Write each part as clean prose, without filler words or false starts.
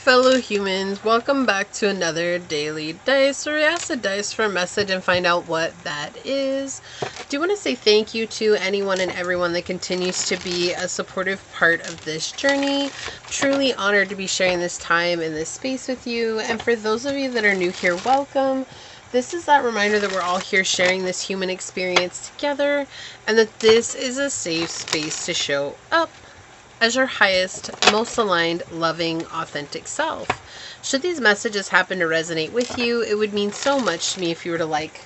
fellow humans, welcome back to another daily dice, where we ask the dice for a message and find out what that is. Do want to say thank you to anyone and everyone that continues to be a supportive part of this journey. Truly honored to be sharing this time in this space with you, and for those of you that are new here, welcome. This is that reminder that we're all here sharing this human experience together, and that this is a safe space to show up as your highest, most aligned, loving, authentic self. Should these messages happen to resonate with you, it would mean so much to me if you were to like,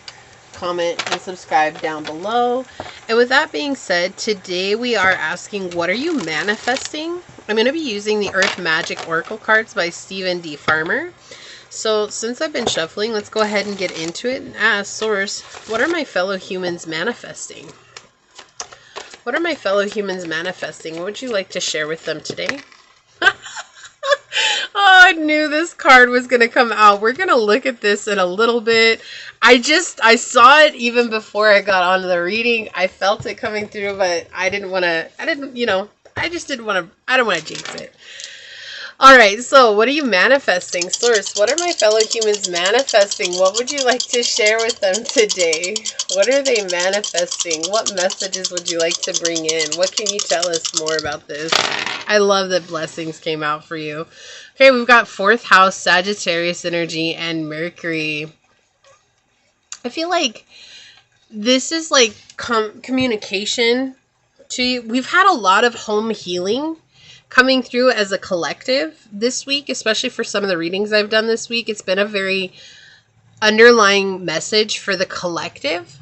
comment, and subscribe down below. And with that being said, today we are asking, what are you manifesting? I'm going to be using the Earth Magic Oracle cards by Stephen D. Farmer. So since I've been shuffling, let's go ahead and get into it and ask Source, what are my fellow humans manifesting? What are my fellow humans manifesting? What would you like to share with them today? Oh, I knew this card was going to come out. We're going to look at this in a little bit. I saw it even before I got onto the reading. I felt it coming through, but I don't want to jinx it. All right, so what are you manifesting? Source, what are my fellow humans manifesting? What would you like to share with them today? What are they manifesting? What messages would you like to bring in? What can you tell us more about this? I love that blessings came out for you. Okay, we've got 4th house, Sagittarius energy, and Mercury. I feel like this is like communication to you. We've had a lot of home healing coming through as a collective this week, especially for some of the readings I've done this week. It's been a very underlying message for the collective.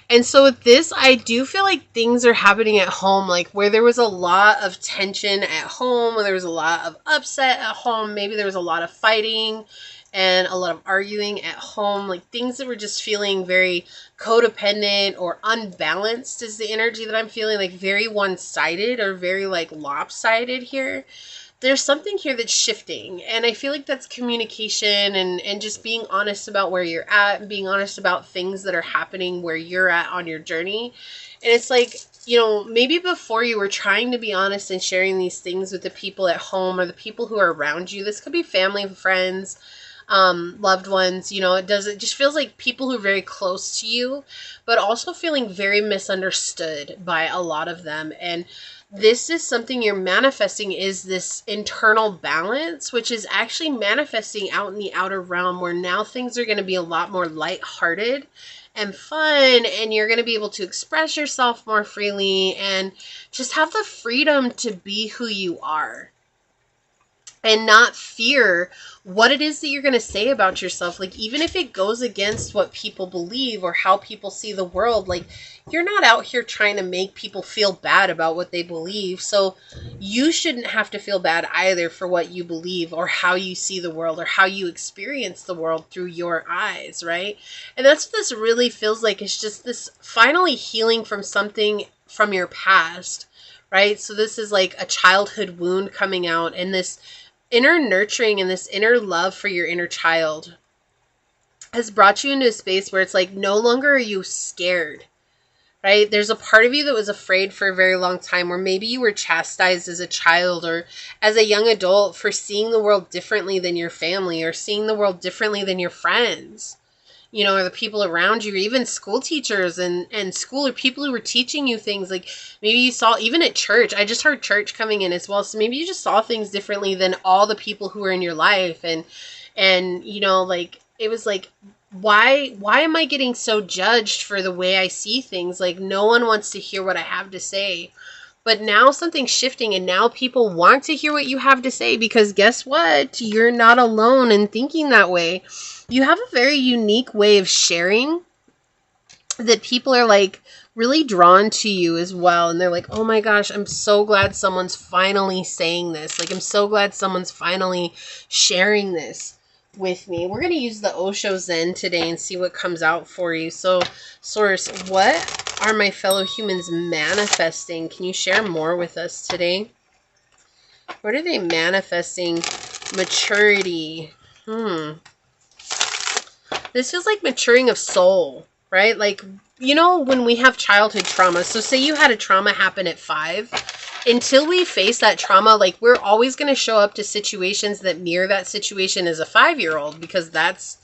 And so with this, I do feel like things are happening at home, like where there was a lot of tension at home, where there was a lot of upset at home, maybe there was a lot of fighting and a lot of arguing at home, like things that were just feeling very codependent or unbalanced is the energy that I'm feeling, like very one-sided or very like lopsided here. There's something here that's shifting, and I feel like that's communication and just being honest about where you're at and being honest about things that are happening where you're at on your journey. And it's like, you know, maybe before you were trying to be honest and sharing these things with the people at home or the people who are around you. This could be family, friends, loved ones, you know, it just feels like people who are very close to you, but also feeling very misunderstood by a lot of them. And this is something you're manifesting, is this internal balance, which is actually manifesting out in the outer realm, where now things are going to be a lot more lighthearted and fun, and you're going to be able to express yourself more freely and just have the freedom to be who you are and not fear what it is that you're going to say about yourself. Like, even if it goes against what people believe or how people see the world, like, you're not out here trying to make people feel bad about what they believe. So you shouldn't have to feel bad either for what you believe or how you see the world or how you experience the world through your eyes, right? And that's what this really feels like. It's just this finally healing from something from your past, right? So this is like a childhood wound coming out, and this inner nurturing and this inner love for your inner child has brought you into a space where it's like no longer are you scared, right? There's a part of you that was afraid for a very long time, where maybe you were chastised as a child or as a young adult for seeing the world differently than your family or seeing the world differently than your friends, you know, or the people around you, or even school teachers and school, or people who were teaching you things. Like maybe you saw, even at church, I just heard church coming in as well. So maybe you just saw things differently than all the people who were in your life. And, you know, like, it was like, why am I getting so judged for the way I see things? Like, no one wants to hear what I have to say. But now something's shifting, and now people want to hear what you have to say, because guess what? You're not alone in thinking that way. You have a very unique way of sharing that people are like really drawn to you as well. And they're like, oh my gosh, I'm so glad someone's finally saying this. Like, I'm so glad someone's finally sharing this with me. We're going to use the Osho Zen today and see what comes out for you. So, Source, what are my fellow humans manifesting? Can you share more with us today? What are they manifesting? Maturity. This feels like maturing of soul, right? Like, you know, when we have childhood trauma. So say you had a trauma happen at 5, until we face that trauma, like we're always going to show up to situations that mirror that situation as a 5-year-old, because that's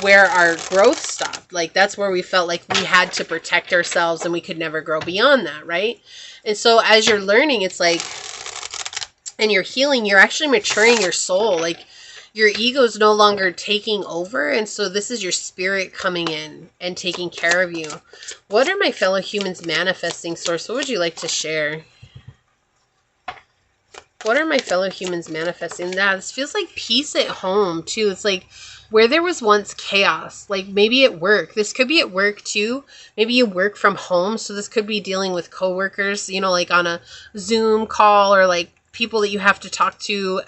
where our growth stopped. Like that's where we felt like we had to protect ourselves and we could never grow beyond that, right? And so as you're learning, it's like, and you're healing, you're actually maturing your soul. Like your ego is no longer taking over. And so this is your spirit coming in and taking care of you. What are my fellow humans manifesting, Source? What would you like to share? What are my fellow humans manifesting? This feels like peace at home too. It's like where there was once chaos, like maybe at work. This could be at work too. Maybe you work from home. So this could be dealing with coworkers, you know, like on a Zoom call, or like people that you have to talk to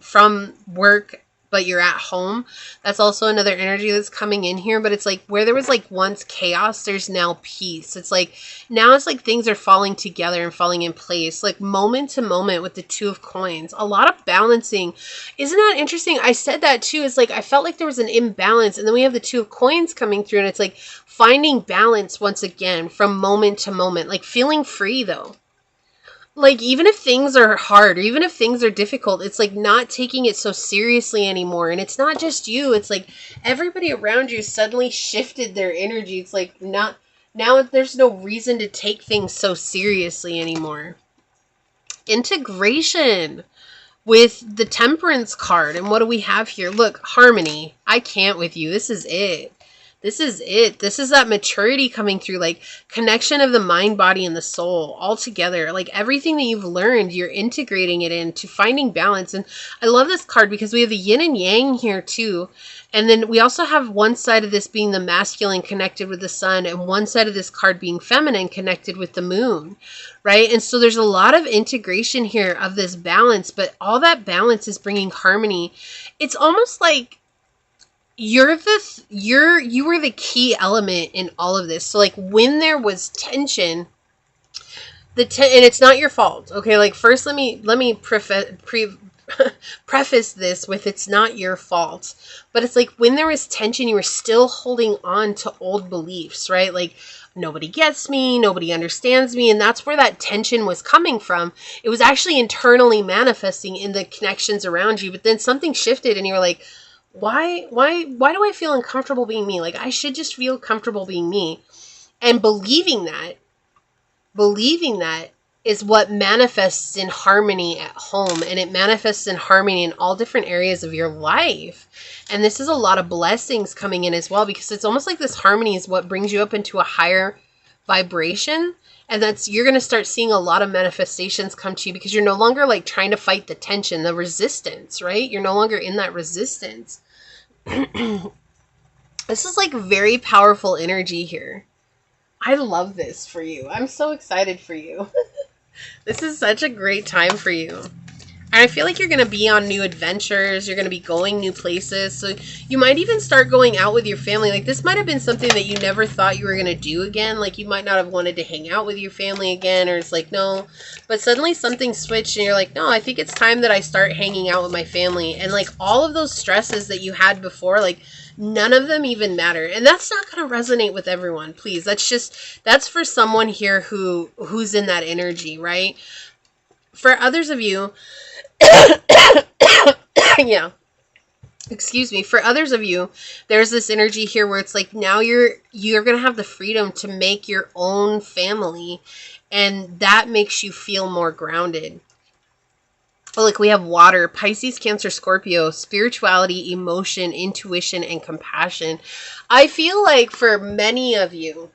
from work, but you're at home. That's also another energy that's coming in here. But it's like where there was like once chaos, there's now peace. It's like now it's like things are falling together and falling in place, like moment to moment with the 2 of coins. A lot of balancing. Isn't that interesting? I said that too. It's like I felt like there was an imbalance, and then we have the 2 of coins coming through, and it's like finding balance once again from moment to moment, like feeling free though. Like even if things are hard, or even if things are difficult, it's like not taking it so seriously anymore. And it's not just you, it's like everybody around you suddenly shifted their energy. It's like not, now there's no reason to take things so seriously anymore. Integration with the Temperance card. And what do we have here? Look, harmony. I can't with you. This is it. This is it. This is that maturity coming through, like connection of the mind, body, and the soul all together. Like everything that you've learned, you're integrating it into finding balance. And I love this card because we have the yin and yang here too. And then we also have one side of this being the masculine connected with the sun, and one side of this card being feminine connected with the moon, right? And so there's a lot of integration here of this balance, but all that balance is bringing harmony. It's almost like you were the key element in all of this. So like when there was tension, and it's not your fault. Okay, like first let me preface this with, it's not your fault. But it's like when there was tension, you were still holding on to old beliefs, right? Like nobody gets me, nobody understands me, and that's where that tension was coming from. It was actually internally manifesting in the connections around you, but then something shifted and you were like, why do I feel uncomfortable being me? Like I should just feel comfortable being me. And believing that is what manifests in harmony at home, and it manifests in harmony in all different areas of your life. And this is a lot of blessings coming in as well, because it's almost like this harmony is what brings you up into a higher vibration. And you're going to start seeing a lot of manifestations come to you, because you're no longer like trying to fight the tension, the resistance, right? You're no longer in that resistance. This is like very powerful energy here. I love this for you. I'm so excited for you. This is such a great time for you. And I feel like you're going to be on new adventures. You're going to be going new places. So you might even start going out with your family. Like this might have been something that you never thought you were going to do again. Like you might not have wanted to hang out with your family again. Or it's like, no. But suddenly something switched and you're like, no, I think it's time that I start hanging out with my family. And like all of those stresses that you had before, like none of them even matter. And that's not going to resonate with everyone. Please. That's for someone here who's in that energy, right? For others of you, yeah. Excuse me. For others of you, there's this energy here where it's like now you're going to have the freedom to make your own family, and that makes you feel more grounded. Oh, like we have water, Pisces, Cancer, Scorpio, spirituality, emotion, intuition, and compassion. I feel like for many of you,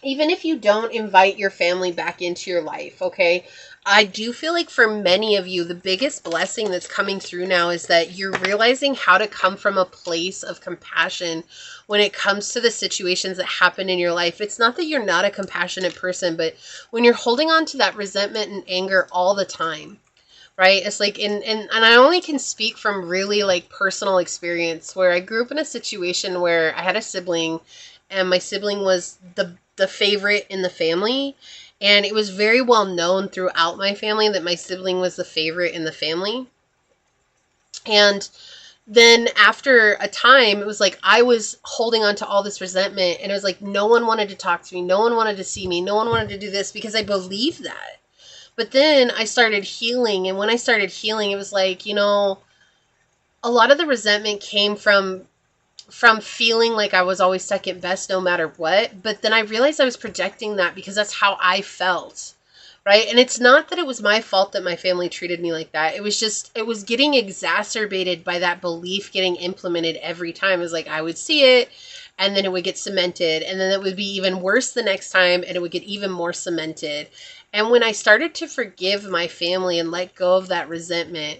even if you don't invite your family back into your life, okay, I do feel like for many of you, the biggest blessing that's coming through now is that you're realizing how to come from a place of compassion when it comes to the situations that happen in your life. It's not that you're not a compassionate person, but when you're holding on to that resentment and anger all the time, right? It's like, and I only can speak from really like personal experience, where I grew up in a situation where I had a sibling, and my sibling was the favorite in the family. And it was very well known throughout my family that my sibling was the favorite in the family. And then after a time, it was like I was holding on to all this resentment. And it was like no one wanted to talk to me. No one wanted to see me. No one wanted to do this, because I believed that. But then I started healing. And when I started healing, it was like, a lot of the resentment came from feeling like I was always second best no matter what. But then I realized I was projecting that because that's how I felt. Right. And it's not that it was my fault that my family treated me like that. It was just, it was getting exacerbated by that belief getting implemented every time. It was like I would see it and then it would get cemented. And then it would be even worse the next time and it would get even more cemented. And when I started to forgive my family and let go of that resentment,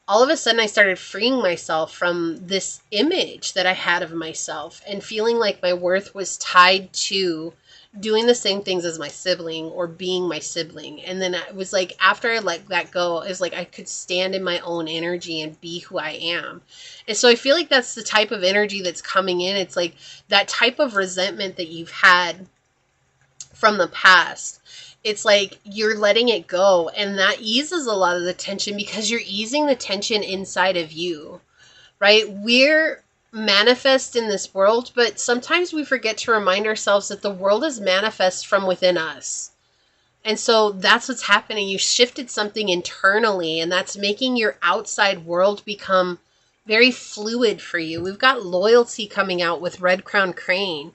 all of a sudden I started freeing myself from this image that I had of myself and feeling like my worth was tied to doing the same things as my sibling or being my sibling. And then it was like, after I let that go, it was like I could stand in my own energy and be who I am. And so I feel like that's the type of energy that's coming in. It's like that type of resentment that you've had from the past. It's like you're letting it go, and that eases a lot of the tension because you're easing the tension inside of you, right? We're manifest in this world, but sometimes we forget to remind ourselves that the world is manifest from within us. And so that's what's happening. You shifted something internally, and that's making your outside world become very fluid for you. We've got loyalty coming out with Red Crown Crane.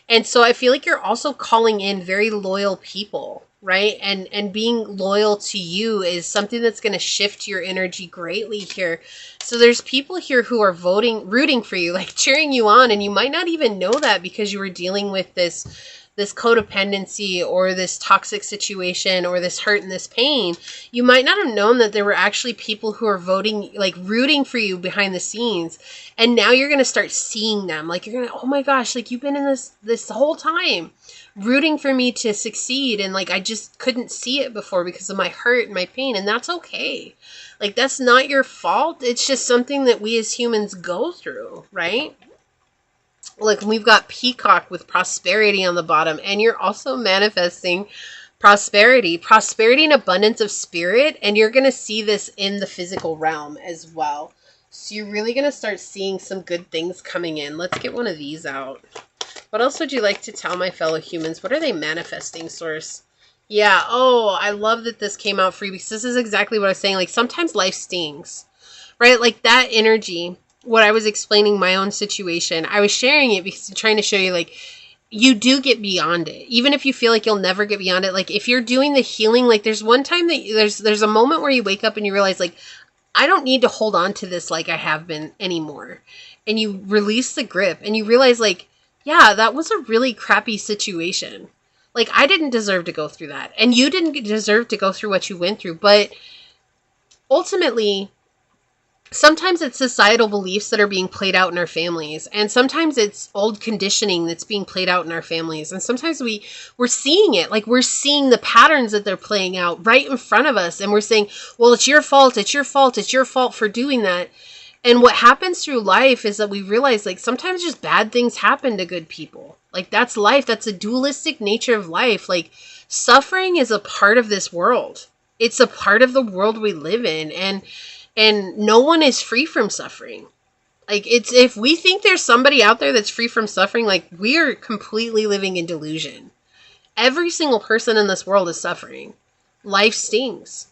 And so I feel like you're also calling in very loyal people, right? And being loyal to you is something that's going to shift your energy greatly here. So there's people here who are rooting for you, like cheering you on, and you might not even know that because you were dealing with this codependency or this toxic situation or this hurt and this pain. You might not have known that there were actually people who are rooting for you behind the scenes. And now you're going to start seeing them. Like, you're going to, oh my gosh, like, you've been in this whole time rooting for me to succeed. And like, I just couldn't see it before because of my hurt and my pain. And that's okay. Like, that's not your fault. It's just something that we as humans go through, right? Like, we've got Peacock with prosperity on the bottom, and you're also manifesting prosperity and abundance of spirit, and you're going to see this in the physical realm as well. So you're really going to start seeing some good things coming in. Let's get one of these out. What else would you like to tell my fellow humans? What are they manifesting, Source? Yeah, oh, I love that this came out for you because this is exactly what I was saying. Like, sometimes life stings, right? Like, that energy, what I was explaining my own situation, I was sharing it because I'm trying to show you, like, you do get beyond it. Even if you feel like you'll never get beyond it. Like, if you're doing the healing, like, there's one time that there's a moment where you wake up and you realize, like, I don't need to hold on to this like I have been anymore. And you release the grip and you realize, like, yeah, that was a really crappy situation. Like, I didn't deserve to go through that. And you didn't deserve to go through what you went through. But ultimately, sometimes it's societal beliefs that are being played out in our families. And sometimes it's old conditioning that's being played out in our families. And sometimes we're seeing it. Like, we're seeing the patterns that they're playing out right in front of us. And we're saying, well, it's your fault. It's your fault. It's your fault for doing that. And what happens through life is that we realize, like, sometimes just bad things happen to good people. Like, that's life. That's a dualistic nature of life. Like, suffering is a part of this world. It's a part of the world we live in. And no one is free from suffering. Like, it's, if we think there's somebody out there that's free from suffering, like, we are completely living in delusion. Every single person in this world is suffering. Life stings.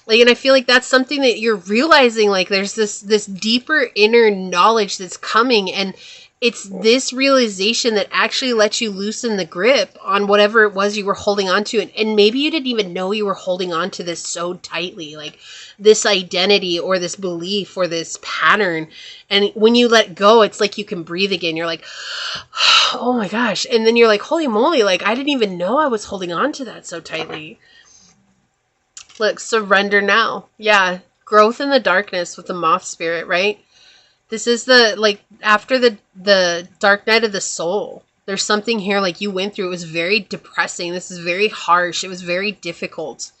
Like, and I feel like that's something that you're realizing, like, there's this deeper inner knowledge that's coming, and it's this realization that actually lets you loosen the grip on whatever it was you were holding on to. And maybe you didn't even know you were holding on to this so tightly, like this identity or this belief or this pattern. And when you let go, it's like you can breathe again. You're like, oh my gosh. And then you're like, holy moly, like, I didn't even know I was holding on to that so tightly. Look, surrender now. Yeah, growth in the darkness with the moth spirit, right? This is the, like, after the dark night of the soul. There's something here, like, you went through. It was very depressing. This is very harsh. It was very difficult.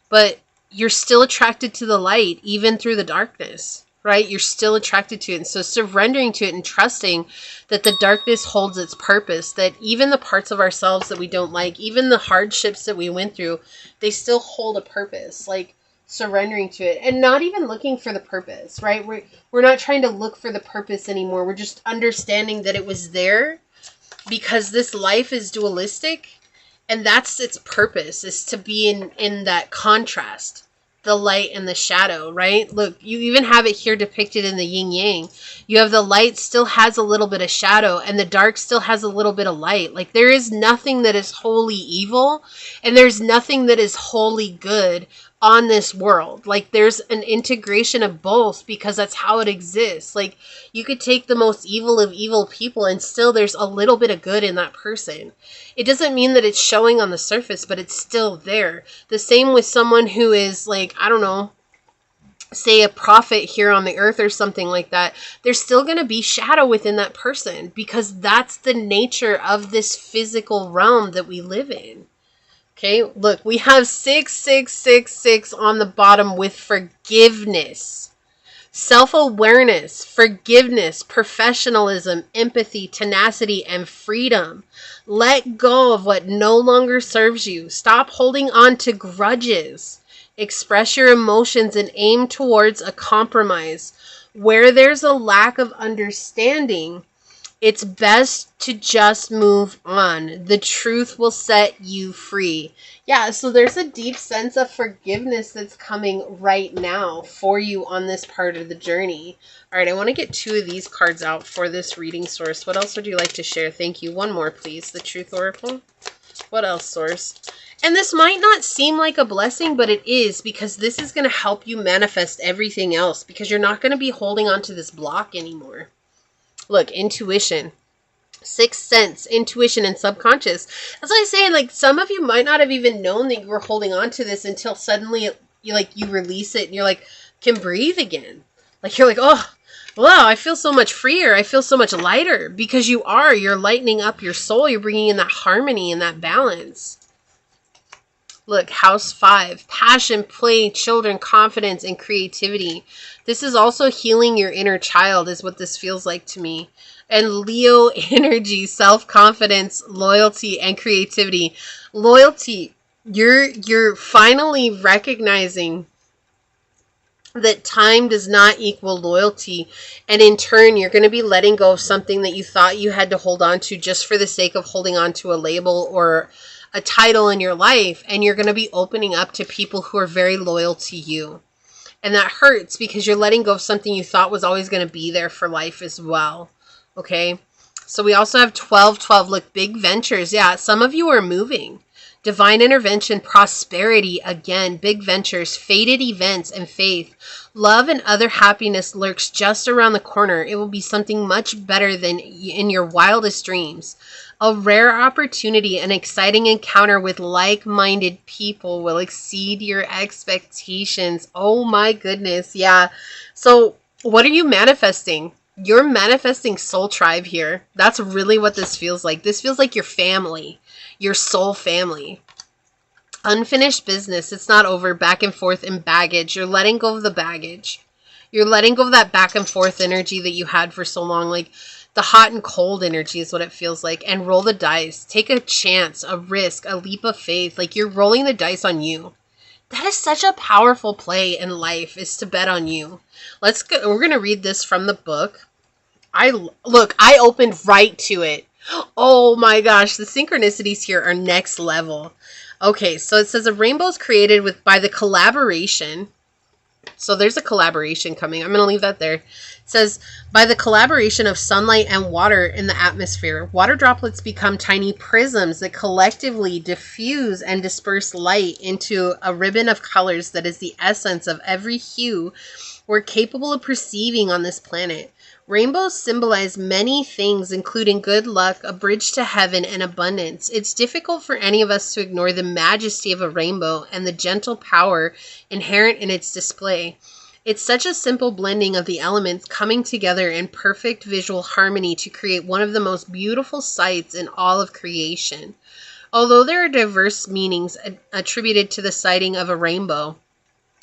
But you're still attracted to the light, even through the darkness, right? You're still attracted to it. And so surrendering to it and trusting that the darkness holds its purpose, that even the parts of ourselves that we don't like, even the hardships that we went through, they still hold a purpose. Like, surrendering to it and not even looking for the purpose, right? We're not trying to look for the purpose anymore. We're just understanding that it was there because this life is dualistic And that's its purpose, is to be in that contrast, the light and the shadow, right? Look, you even have it here depicted in the yin yang. You have the light still has a little bit of shadow, and the dark still has a little bit of light. Like, there is nothing that is wholly evil, and there's nothing that is wholly good on this world. Like, there's an integration of both, because that's how it exists. Like, you could take the most evil of evil people, and still there's a little bit of good in that person. It doesn't mean that it's showing on the surface, but it's still there. The same with someone who is, like, I don't know, say a prophet here on the earth or something like that. There's still going to be shadow within that person, because that's the nature of this physical realm that we live in. Okay, look, we have 6666 on the bottom with forgiveness, self-awareness, forgiveness, professionalism, empathy, tenacity, and freedom. Let go of what no longer serves you. Stop holding on to grudges. Express your emotions and aim towards a compromise. Where there's a lack of understanding, it's best to just move on. The truth will set you free. Yeah, so there's a deep sense of forgiveness that's coming right now for you on this part of the journey. All right, I want to get 2 of these cards out for this reading, source. What else would you like to share? Thank you. One more, please. The Truth Oracle. What else, source? And this might not seem like a blessing, but it is, because this is going to help you manifest everything else, because you're not going to be holding on to this block anymore. Look, intuition, sixth sense, intuition, and subconscious. That's what I'm saying. Like, some of you might not have even known that you were holding on to this until suddenly you release it and you're like, can breathe again. Like, you're like, oh, wow, I feel so much freer. I feel so much lighter, because you're lightening up your soul. You're bringing in that harmony and that balance. Look, house 5, passion, play, children, confidence, and creativity. This is also healing your inner child, is what this feels like to me. And Leo energy, self-confidence, loyalty, and creativity. Loyalty, you're finally recognizing that time does not equal loyalty. And in turn, you're going to be letting go of something that you thought you had to hold on to just for the sake of holding on to a label or a title in your life, and you're going to be opening up to people who are very loyal to you. And that hurts, because you're letting go of something you thought was always going to be there for life as well. Okay? So we also have 1212. Look, big ventures. Yeah, some of you are moving. Divine intervention, prosperity, again, big ventures, fated events, and faith. Love and other happiness lurks just around the corner. It will be something much better than in your wildest dreams. A rare opportunity, an exciting encounter with like-minded people will exceed your expectations. Oh my goodness, yeah. So what are you manifesting? You're manifesting soul tribe here. That's really what this feels like. This feels like your family, your soul family. Unfinished business. It's not over. Back and forth in baggage. You're letting go of the baggage. You're letting go of that back and forth energy that you had for so long. Like, the hot and cold energy is what it feels like. And roll the dice. Take a chance, a risk, a leap of faith. Like, you're rolling the dice on you. That is such a powerful play in life, is to bet on you. Let's go. We're going to read this from the book. I opened right to it. Oh my gosh, the synchronicities here are next level. Okay, so it says a rainbow is created by the collaboration. So there's a collaboration coming. I'm going to leave that there. It says, by the collaboration of sunlight and water in the atmosphere, water droplets become tiny prisms that collectively diffuse and disperse light into a ribbon of colors that is the essence of every hue we're capable of perceiving on this planet. Rainbows symbolize many things, including good luck, a bridge to heaven, and abundance. It's difficult for any of us to ignore the majesty of a rainbow and the gentle power inherent in its display. It's such a simple blending of the elements coming together in perfect visual harmony to create one of the most beautiful sights in all of creation. Although there are diverse meanings attributed to the sighting of a rainbow,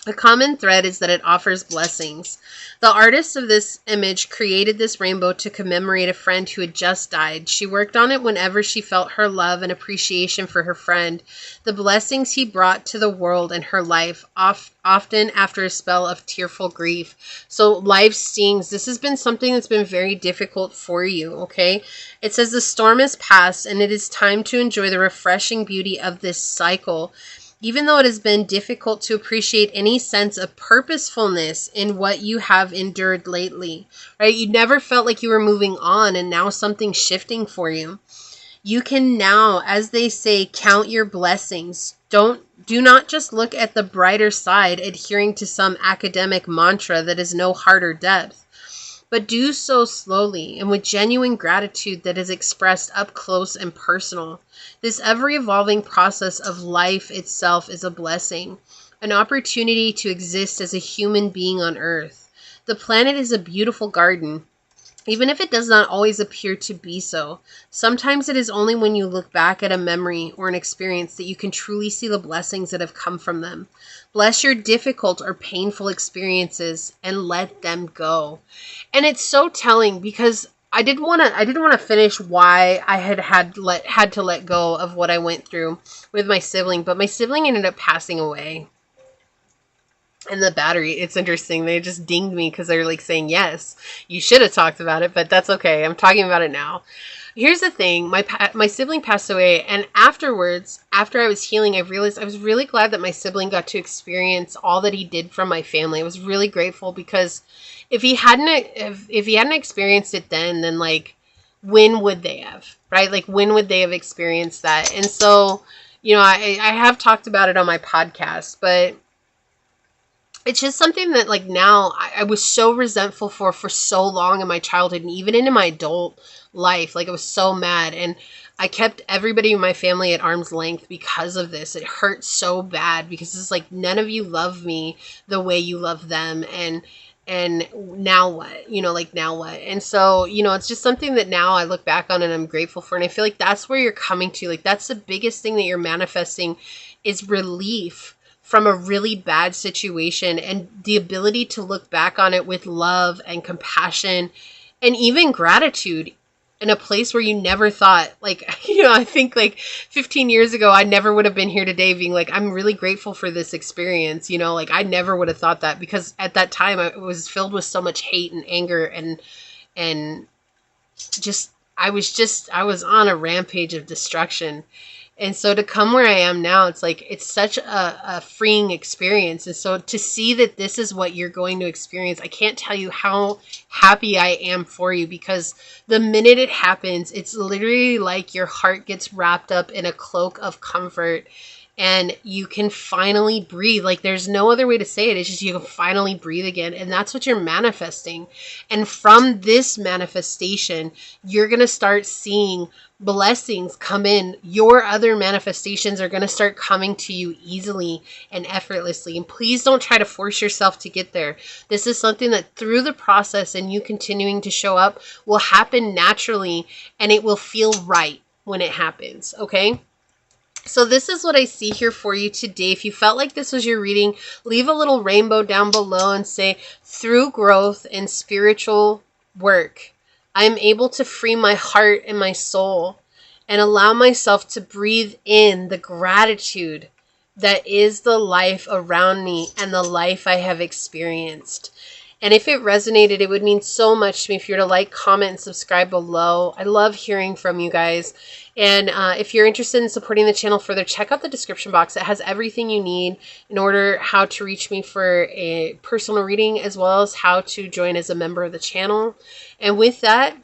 A common thread is that it offers blessings. The artist of this image created this rainbow to commemorate a friend who had just died. She worked on it whenever she felt her love and appreciation for her friend, the blessings he brought to the world and her life, often after a spell of tearful grief. So life stings. This has been something that's been very difficult for you, okay? It says the storm is past and it is time to enjoy the refreshing beauty of this cycle. Even though it has been difficult to appreciate any sense of purposefulness in what you have endured lately, right? You never felt like you were moving on, and now something's shifting for you. You can now, as they say, count your blessings. Do not just look at the brighter side, adhering to some academic mantra that is no heart or depth, but do so slowly and with genuine gratitude that is expressed up close and personal. This ever-evolving process of life itself is a blessing, an opportunity to exist as a human being on Earth. The planet is a beautiful garden, even if it does not always appear to be so. Sometimes it is only when you look back at a memory or an experience that you can truly see the blessings that have come from them. Bless your difficult or painful experiences and let them go. And it's so telling because I didn't want to finish why I had to let go of what I went through with my sibling, but my sibling ended up passing away. And the battery, it's interesting. They just dinged me because they're like saying, yes, you should have talked about it, but that's okay. I'm talking about it now. Here's the thing. My sibling passed away, and afterwards, after I was healing, I realized I was really glad that my sibling got to experience all that he did from my family. I was really grateful because if he hadn't experienced it then like, when would they have, right? Like, when would they have experienced that? And so, I have talked about it on my podcast, but it's just something that like now I was so resentful for so long in my childhood and even into my adult life. Like, I was so mad, and I kept everybody in my family at arm's length because of this. It hurt so bad because it's like, none of you love me the way you love them. And now what? Now what? And so, it's just something that now I look back on and I'm grateful for. And I feel like that's where you're coming to. Like, that's the biggest thing that you're manifesting is relief from a really bad situation and the ability to look back on it with love and compassion and even gratitude in a place where you never thought, like, I think like 15 years ago, I never would have been here today being like, I'm really grateful for this experience. Like, I never would have thought that because at that time I was filled with so much hate and anger and just, I was on a rampage of destruction. And so to come where I am now, it's like, it's such a freeing experience. And so to see that this is what you're going to experience, I can't tell you how happy I am for you, because the minute it happens, it's literally like your heart gets wrapped up in a cloak of comfort and you can finally breathe. Like, there's no other way to say it. It's just, you can finally breathe again. And that's what you're manifesting. And from this manifestation, you're going to start seeing blessings come in. Your other manifestations are going to start coming to you easily and effortlessly. And please don't try to force yourself to get there. This is something that through the process and you continuing to show up will happen naturally, and it will feel right when it happens. Okay? So this is what I see here for you today. If you felt like this was your reading, leave a little rainbow down below and say, through growth and spiritual work, I am able to free my heart and my soul and allow myself to breathe in the gratitude that is the life around me and the life I have experienced. And if it resonated, it would mean so much to me if you were to like, comment, and subscribe below. I love hearing from you guys. And if you're interested in supporting the channel further, check out the description box. It has everything you need in order how to reach me for a personal reading, as well as how to join as a member of the channel. And with that,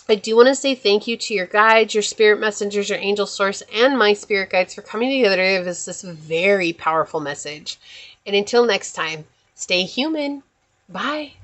I do want to say thank you to your guides, your spirit messengers, your angel source, and my spirit guides for coming together to give us this very powerful message. And until next time, stay human. Bye.